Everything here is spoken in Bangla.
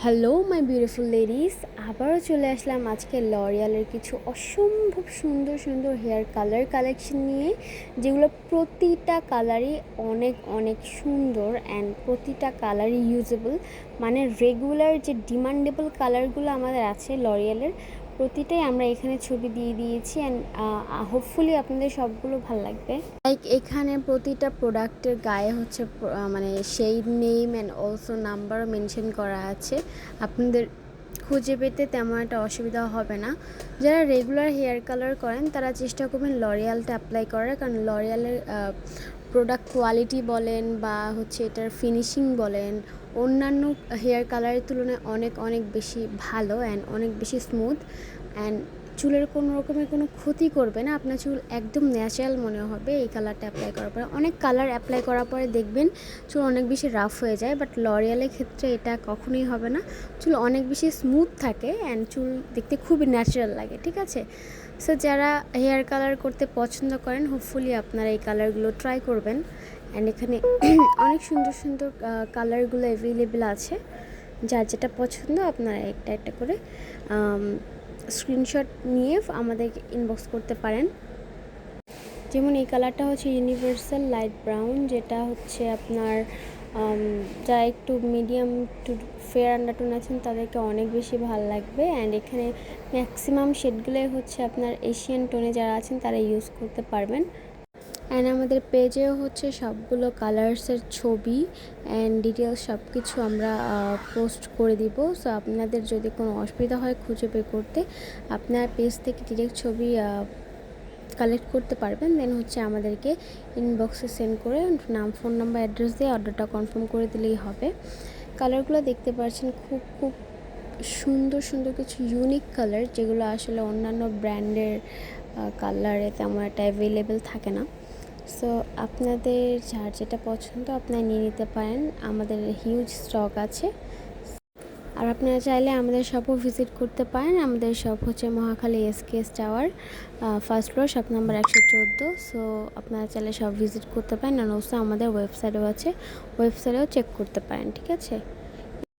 হ্যালো মাই বিউটিফুল লেডিস, আবারও চলে আসলাম আজকে লরিয়ালের কিছু অসম্ভব সুন্দর সুন্দর হেয়ার কালার কালেকশন নিয়ে, যেগুলো প্রতিটা কালারই অনেক অনেক সুন্দর অ্যান্ড প্রতিটা কালারই ইউজেবল। মানে রেগুলার যে ডিমান্ডেবল কালারগুলো আমাদের আছে লরিয়ালের, প্রতিটাই আমরা এখানে ছবি দিয়ে দিয়েছি অ্যান্ড হোপফুলি আপনাদের সবগুলো ভালো লাগবে। লাইক এখানে প্রতিটা প্রোডাক্টের গায়ে হচ্ছে মানে সেই নেম অ্যান্ড অলসো নাম্বারও মেনশন করা আছে। আপনাদের খুঁজে পেতে তেমন একটা অসুবিধা হবে না। যারা রেগুলার হেয়ার কালার করেন তারা চেষ্টা করবেন লরিয়ালটা অ্যাপ্লাই করার, কারণ লরিয়ালের প্রোডাক্ট কোয়ালিটি বলেন বা হচ্ছে এটার ফিনিশিং বলেন অন্যান্য হেয়ার কালারের তুলনায় অনেক অনেক বেশি ভালো অ্যান্ড অনেক বেশি স্মুথ অ্যান্ড চুলের কোনো রকমের কোনো ক্ষতি করবে না। আপনার চুল একদম ন্যাচারাল মনে হবে এই কালারটা অ্যাপ্লাই করার পরে। অনেক কালার অ্যাপ্লাই করার পরে দেখবেন চুল অনেক বেশি রাফ হয়ে যায়, বাট লরিয়ালের ক্ষেত্রে এটা কখনোই হবে না। চুল অনেক বেশি স্মুথ থাকে অ্যান্ড চুল দেখতে খুবই ন্যাচারাল লাগে, ঠিক আছে? সো যারা হেয়ার কালার করতে পছন্দ করেন হোপফুলি আপনারা এই কালারগুলো ট্রাই করবেন। অ্যান্ড এখানে অনেক সুন্দর সুন্দর কালারগুলো অ্যাভেলেবেল আছে। যার যেটা পছন্দ আপনারা একটা একটা করে স্ক্রিনশট নিয়ে আমাদেরকে ইনবক্স করতে পারেন। যেমন এই কালারটা হচ্ছে ইউনিভার্সাল লাইট ব্রাউন, যেটা হচ্ছে আপনার যারা একটু মিডিয়াম টু ফেয়ার আন্ডারটোন আছেন তাদেরকে অনেক বেশি ভালো লাগবে। অ্যান্ড এখানে ম্যাক্সিমাম শেডগুলোই হচ্ছে আপনার এশিয়ান টোনে যারা আছেন তারা ইউজ করতে পারবেন। অ্যান্ড আমাদের পেজেও হচ্ছে সবগুলো কালার্সের ছবি অ্যান্ড ডিটেলস সব কিছু আমরা পোস্ট করে দিব। সো আপনাদের যদি কোনো অসুবিধা হয় খুঁজে বের করতে, আপনার পেজ থেকে ডিরেক্ট ছবি কালেক্ট করতে পারবেন। দেন হচ্ছে আমাদেরকে ইনবক্সে সেন্ড করে নাম, ফোন নাম্বার, অ্যাড্রেস দিয়ে অর্ডারটা কনফার্ম করে দিলেই হবে। কালারগুলো দেখতে পাচ্ছেন খুব খুব সুন্দর সুন্দর কিছু ইউনিক কালার, যেগুলো আসলে অন্যান্য ব্র্যান্ডের কালারে তেমন একটা অ্যাভেলেবেল থাকে না। সো আপনাদের যার যেটা পছন্দ আপনারা নিয়ে নিতে পারেন, আমাদের হিউজ স্টক আছে। আর আপনারা চাইলে আমাদের শপও ভিজিট করতে পারেন। আমাদের শপ হচ্ছে Mohakhali SKS tower, first floor, shop number 114। So আপনারা চাইলে সব ভিজিট করতে পারেন। আর অলসো আমাদের ওয়েবসাইটও আছে, ওয়েবসাইটেও চেক করতে পারেন, ঠিক আছে?